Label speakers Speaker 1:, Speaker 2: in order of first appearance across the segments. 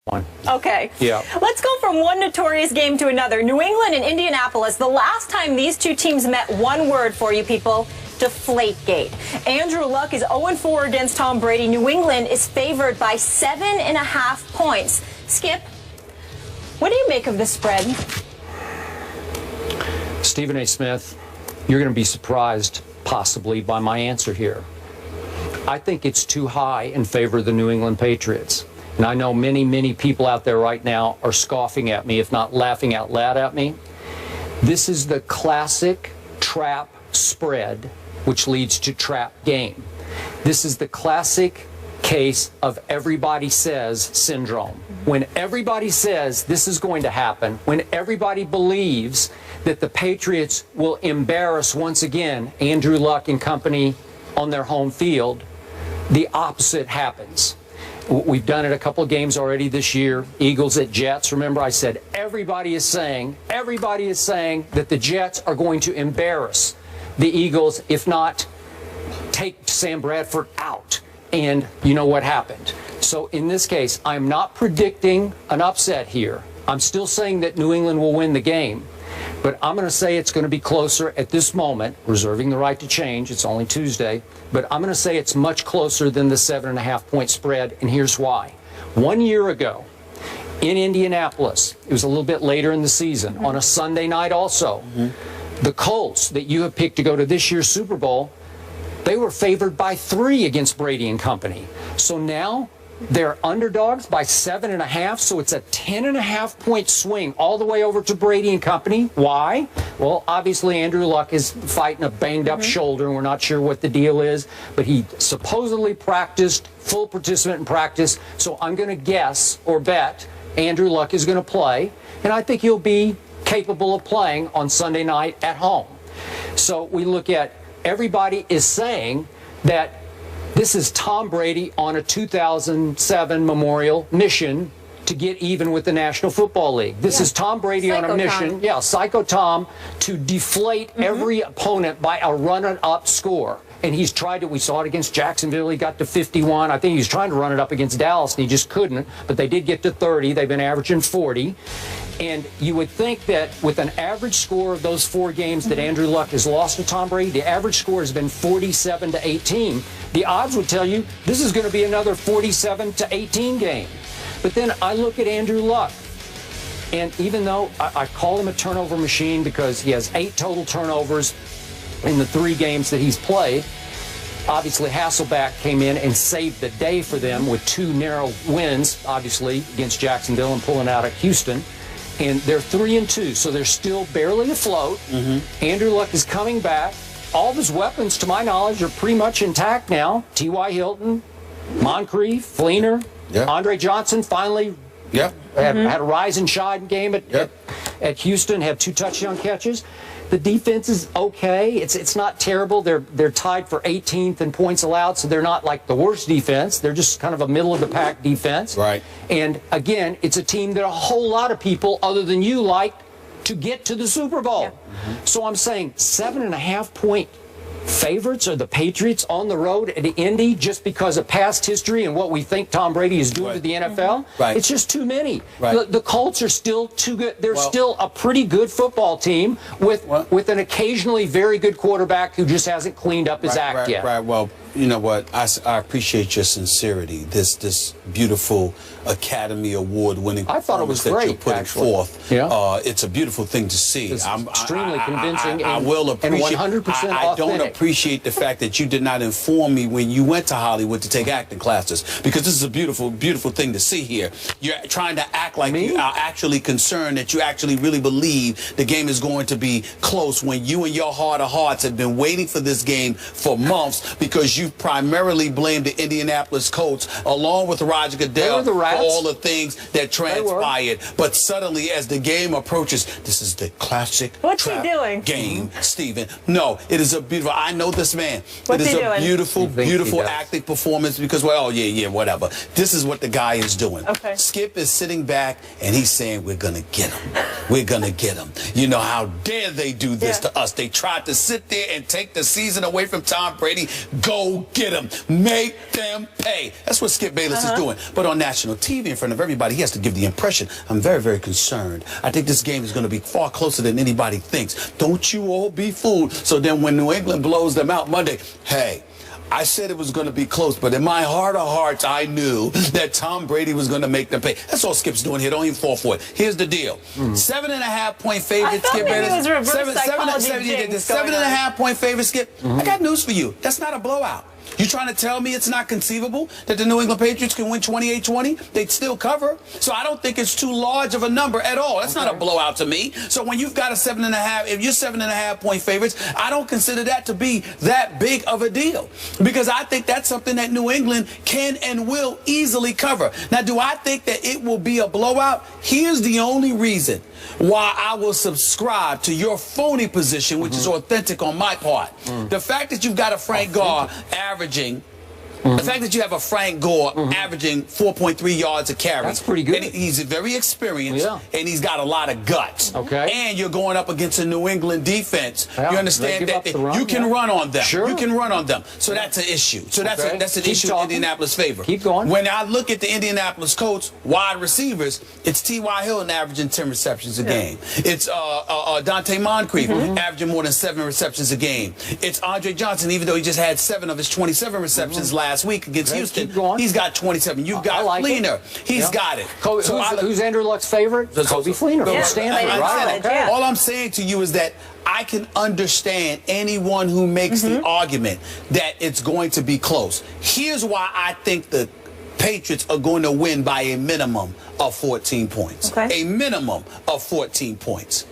Speaker 1: one.
Speaker 2: Okay.
Speaker 1: Yeah.
Speaker 2: Let's go from one notorious game to another. New England and Indianapolis. The last time these two teams met, one word for you people: Deflategate. Andrew Luck is 0-4 against Tom Brady. New England is favored by 7.5 points. Skip, what do you make of this spread?
Speaker 1: Stephen A. Smith, you're going to be surprised, possibly, by my answer here. I think it's too high in favor of the New England Patriots. And I know many, many people out there right now are scoffing at me, if not laughing out loud at me. This is the classic trap spread, which leads to trap game. This is the classic case of everybody says syndrome. When everybody says this is going to happen, when everybody believes that the Patriots will embarrass once again Andrew Luck and company on their home field, the opposite happens. We've done it a couple of games already this year. Eagles at Jets. Remember, I said everybody is saying that the Jets are going to embarrass the Eagles, if not take Sam Bradford out. And you know what happened. So in this case, I'm not predicting an upset here. I'm still saying that New England will win the game. But I'm going to say it's going to be closer at this moment, reserving the right to change. It's only Tuesday. But I'm going to say it's much closer than the 7.5-point spread, and here's why. 1 year ago in Indianapolis, it was a little bit later in the season, on a Sunday night also, the Colts that you have picked to go to this year's Super Bowl, they were favored by 3 against Brady and company. So now they're underdogs by 7.5, so it's a 10.5-point swing all the way over to Brady and company. Why? Well, obviously Andrew Luck is fighting a banged-up shoulder, and we're not sure what the deal is, but he supposedly practiced, full participant in practice, so I'm going to guess or bet Andrew Luck is going to play, and I think he'll be capable of playing on Sunday night at home. So we look at everybody is saying that this is Tom Brady on a 2007 memorial mission to get even with the National Football League. This is Tom Brady on a mission, Psycho Tom, to deflate every opponent by a run-it-up score. And he's tried it. We saw it against Jacksonville. He got to 51. I think he was trying to run it up against Dallas, and he just couldn't. But they did get to 30. They've been averaging 40. And you would think that with an average score of those 4 games that Andrew Luck has lost to Tom Brady, the average score has been 47-18. The odds would tell you this is going to be another 47-18 game. But then I look at Andrew Luck, and even though I call him a turnover machine because he has 8 total turnovers in the 3 games that he's played, obviously Hasselbeck came in and saved the day for them with 2 narrow wins, obviously, against Jacksonville and pulling out at Houston. And they're 3-2, so they're still barely afloat. Andrew Luck is coming back. All of his weapons, to my knowledge, are pretty much intact now. T.Y. Hilton, Moncrief, Fleener, Andre Johnson finally had a rise and shine game at Houston, had 2 touchdown catches. The defense is okay. It's not terrible. They're tied for 18th in points allowed, so they're not like the worst defense. They're just kind of a middle-of-the-pack defense. Right. And, again, it's a team that a whole lot of people other than you like to get to the Super Bowl. So I'm saying 7.5-point favorites are the Patriots on the road at Indy just because of past history and what we think Tom Brady is doing to the NFL. It's just too many. The Colts are still too good. They're still a pretty good football team with an occasionally very good quarterback who just hasn't cleaned up his act yet.
Speaker 3: Well, you know what? I appreciate your sincerity. This beautiful Academy Award-winning performance that you're putting forth. It's a beautiful thing to see.
Speaker 1: It's extremely convincing
Speaker 3: I will appreciate,
Speaker 1: and 100% authentic.
Speaker 3: I don't appreciate the fact that you did not inform me when you went to Hollywood to take acting classes, because this is a beautiful, beautiful thing to see here. You're trying to act like you are actually concerned, that you actually really believe the game is going to be close, when you in your heart of hearts have been waiting for this game for months, because you primarily blamed the Indianapolis Colts along with Roger Goodell for all the things that transpired. But suddenly, as the game approaches, this is the classic game, Stephen. No, it is a beautiful. I know this man. It is a beautiful, beautiful acting performance because, well, whatever. This is what the guy is doing. Skip is sitting back and he's saying, we're going to get him. We're going to get him. You know, how dare they do this to us? They tried to sit there and take the season away from Tom Brady. Go Go get them. Make them pay. That's what Skip Bayless is doing. But on national TV in front of everybody, he has to give the impression, I'm very, very concerned. I think this game is going to be far closer than anybody thinks. Don't you all be fooled. So then when New England blows them out Monday, hey, I said it was going to be close, but in my heart of hearts, I knew that Tom Brady was going to make them pay. That's all Skip's doing here. Don't even fall for it. Here's the deal. 7.5-point favorite, Skip Bayless.
Speaker 2: It was reverse psychology.
Speaker 3: 7.5-point favorite, Skip. I got news for you. That's not a blowout. You trying to tell me it's not conceivable that the New England Patriots can win 28-20? They'd still cover. So I don't think it's too large of a number at all. That's not a blowout to me. So when you've got a 7.5, if you're 7.5-point favorites, I don't consider that to be that big of a deal, because I think that's something that New England can and will easily cover. Now, do I think that it will be a blowout? Here's the only reason why I will subscribe to your phony position, which is authentic on my part. The fact that you've got a Frank Gore averaging, the fact that you have a Frank Gore averaging 4.3 yards a carry.
Speaker 1: That's pretty good.
Speaker 3: And he's very experienced, and he's got a lot of guts. And you're going up against a New England defense. You understand that you can run on them. You can run on them. So that's an issue. So that's an issue in Indianapolis' favor.
Speaker 1: Keep going.
Speaker 3: When I look at the Indianapolis Colts wide receivers, it's T.Y. Hilton averaging 10 receptions a game. It's Dante Moncrief averaging more than 7 receptions a game. It's Andre Johnson, even though he just had 7 of his 27 receptions last week against Houston, he's got 27. You've got Fleener. He's got it.
Speaker 1: Who's Andrew Luck's favorite? Kobe Fleener.
Speaker 3: All I'm saying to you is that I can understand anyone who makes the argument that it's going to be close. Here's why I think the Patriots are going to win by a minimum of 14 points. A minimum of 14 points.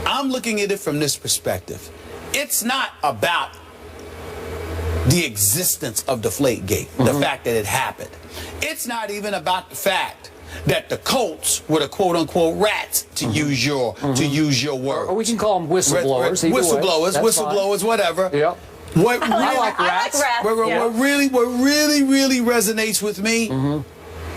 Speaker 3: I'm looking at it from this perspective. It's not about the existence of Deflategate, the fact that it happened. It's not even about the fact that the Colts were the quote-unquote rats, to use your word.
Speaker 1: Or we can call them whistleblowers.
Speaker 3: Whistleblowers, whatever.
Speaker 1: Yep.
Speaker 3: What really,
Speaker 1: I like rats.
Speaker 3: What really resonates with me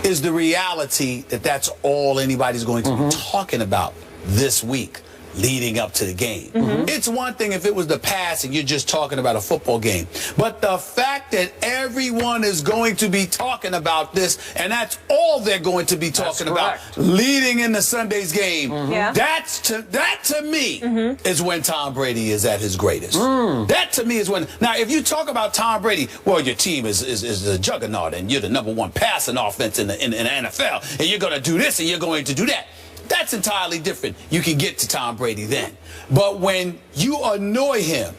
Speaker 3: is the reality that that's all anybody's going to be talking about this week leading up to the game. It's one thing if it was the past and you're just talking about a football game, but the fact that everyone is going to be talking about this, and that's all they're going to be talking about leading into Sunday's game, that to me is when Tom Brady is at his greatest. That to me is when, now if you talk about Tom Brady, well, your team is a juggernaut and you're the #1 passing offense in the NFL, and you're going to do this and you're going to do that. That's entirely different. You can get to Tom Brady then. But when you annoy him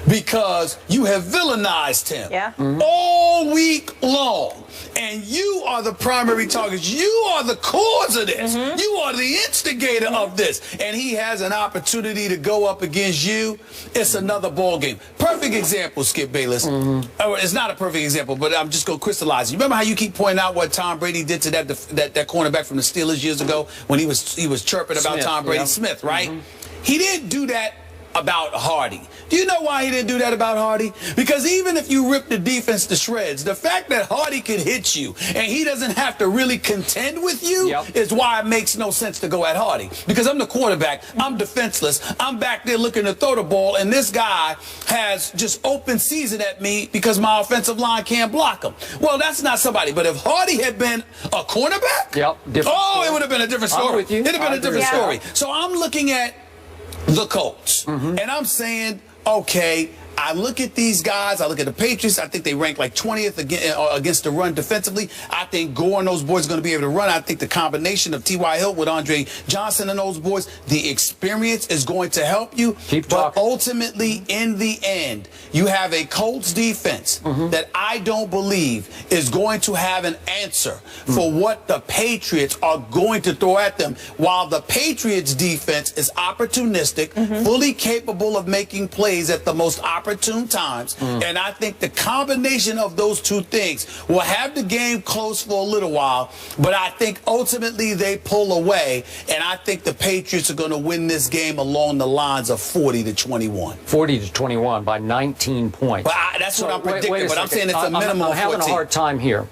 Speaker 3: because you have villainized him all week long, and you are the primary target, you are the cause of this, you are the instigator of this, and he has an opportunity to go up against you, it's another ball game. Perfect example, Skip Bayless. It's not a perfect example, but I'm just going to crystallize it. You remember how you keep pointing out what Tom Brady did to that cornerback from the Steelers years ago when he was chirping about Tom Brady? Smith, right? He didn't do that about Hardy. Do you know why he didn't do that about Hardy? Because even if you rip the defense to shreds, the fact that Hardy can hit you and he doesn't have to really contend with you is why it makes no sense to go at Hardy. Because I'm the quarterback, I'm defenseless, I'm back there looking to throw the ball, and this guy has just open season at me because my offensive line can't block him. Well, that's not somebody. But if Hardy had been a cornerback, it would have been a different story.
Speaker 1: I'm with you.
Speaker 3: It would have been a different story. So I'm looking at the Colts, and I'm saying, okay, I look at these guys, I look at the Patriots, I think they rank like 20th against the run defensively. I think Gore and those boys are going to be able to run. I think the combination of T.Y. Hilton with Andre Johnson and those boys, the experience is going to help you. But ultimately, in the end, you have a Colts defense that I don't believe is going to have an answer for what the Patriots are going to throw at them, while the Patriots defense is opportunistic, fully capable of making plays at the most opportune times. And I think the combination of those two things will have the game close for a little while, but I think ultimately they pull away, and I think the Patriots are going to win this game along the lines of 40-21.
Speaker 1: 40-21 by 19 points.
Speaker 3: But that's what I'm predicting, but I'm saying it's a minimum of 14.
Speaker 1: I'm having a hard time here.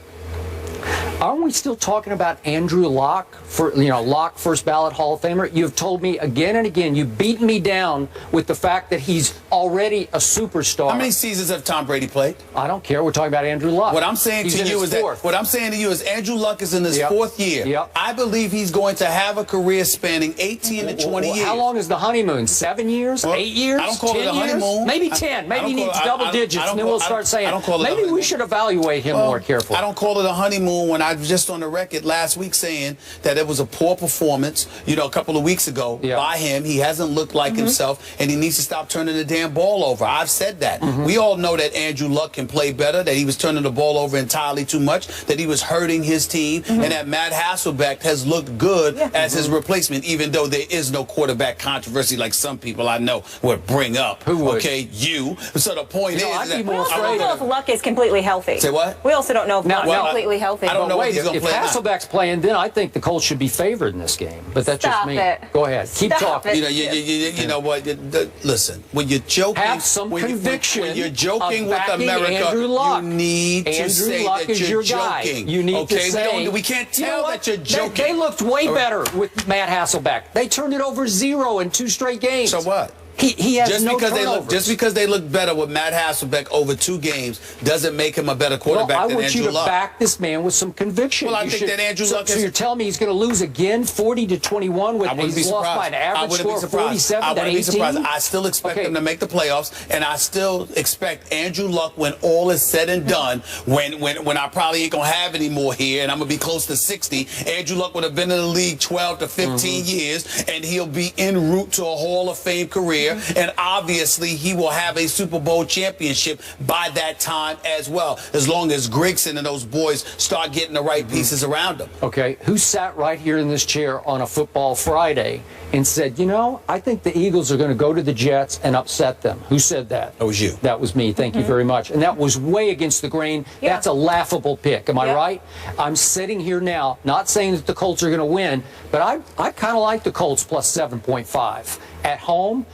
Speaker 1: Aren't we still talking about Andrew Luck, Luck, first ballot Hall of Famer? You've told me again and again, you've beaten me down with the fact that he's already a superstar.
Speaker 3: How many seasons have Tom Brady played?
Speaker 1: I don't care. We're talking about Andrew Luck.
Speaker 3: What I'm saying to you is Andrew Luck is in his fourth year.
Speaker 1: Yep.
Speaker 3: I believe he's going to have a career spanning 18 to 20 years.
Speaker 1: How long is the honeymoon? 7 years? 8 years?
Speaker 3: I don't call
Speaker 1: 10
Speaker 3: it a
Speaker 1: years?
Speaker 3: honeymoon.
Speaker 1: Maybe 10. Maybe he needs double digits, and then we'll start saying, maybe we should evaluate him more carefully.
Speaker 3: I don't call it a honeymoon when I was just on the record last week saying that it was a poor performance, a couple of weeks ago by him. He hasn't looked like himself, and he needs to stop turning the damn ball over. I've said that. We all know that Andrew Luck can play better, that he was turning the ball over entirely too much, that he was hurting his team, and that Matt Hasselbeck has looked good as his replacement, even though there is no quarterback controversy like some people I know would bring up.
Speaker 1: Who would?
Speaker 3: Okay, you. So the point is that
Speaker 2: we also don't know if Luck is completely healthy.
Speaker 3: Say what?
Speaker 2: We also don't know if Luck is completely healthy.
Speaker 3: I don't know
Speaker 1: wait,
Speaker 3: if he's going to play.
Speaker 1: If Hasselbeck's playing, then I think the Colts should be favored in this game. But that's just me. Go ahead. Keep talking.
Speaker 3: You know what? Listen, when you're joking,
Speaker 1: have some conviction.
Speaker 3: When you're joking with America, you need to say that you're joking.
Speaker 1: You need to say.
Speaker 3: We can't tell that you're joking.
Speaker 1: They looked way better with Matt Hasselbeck. They turned it over 0 in 2 straight games.
Speaker 3: So what?
Speaker 1: He has no turnovers.
Speaker 3: Just because they look better with Matt Hasselbeck over 2 games doesn't make him a better quarterback than Andrew Luck.
Speaker 1: I want you to back this man with some conviction.
Speaker 3: Well, I think that Andrew Luck is...
Speaker 1: So you're telling me he's going to lose again 40-21 with he's lost by an average score of 47
Speaker 3: I wouldn't be surprised. I still expect him to make the playoffs, and I still expect Andrew Luck, when all is said and done, when I probably ain't going to have any more here, and I'm going to be close to 60, Andrew Luck would have been in the league 12 to 15 years, and he'll be en route to a Hall of Fame career, and obviously he will have a Super Bowl championship by that time as well, as long as Grigson and those boys start getting the right pieces around him.
Speaker 1: Okay, who sat right here in this chair on a football Friday and said, I think the Eagles are going to go to the Jets and upset them? Who said that?
Speaker 3: That was you.
Speaker 1: That was me. Thank you very much. And that was way against the grain. That's a laughable pick. Am I right? I'm sitting here now, not saying that the Colts are going to win, but I kind of like the Colts plus 7.5 at home.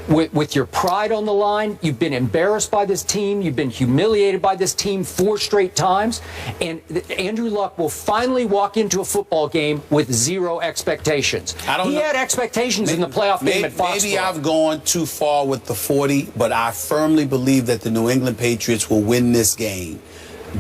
Speaker 1: With your pride on the line, you've been embarrassed by this team. You've been humiliated by this team 4 straight times. And Andrew Luck will finally walk into a football game with 0 expectations. He had expectations in the playoff game at Foxborough.
Speaker 3: Maybe I've gone too far with the 40, but I firmly believe that the New England Patriots will win this game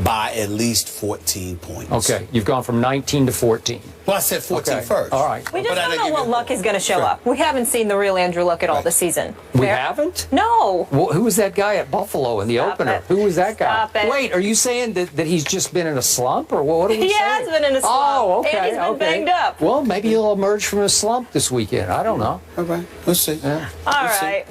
Speaker 3: by at least 14 points.
Speaker 1: Okay, you've gone from 19 to 14.
Speaker 3: Well, I said 14 first.
Speaker 1: All right.
Speaker 2: We just don't know what Luck is going to show up. We haven't seen the real Andrew Luck at all this season.
Speaker 1: We haven't?
Speaker 2: No.
Speaker 1: Well, who was that guy at Buffalo in the opener? Who was that guy?
Speaker 2: Stop it.
Speaker 1: Wait, are you saying that he's just been in a slump, or what are we saying?
Speaker 2: He has been in a slump.
Speaker 1: Oh, okay.
Speaker 2: And he's been banged up.
Speaker 1: Well, maybe he'll emerge from a slump this weekend. I don't know.
Speaker 3: All right. Let's see.
Speaker 2: All right.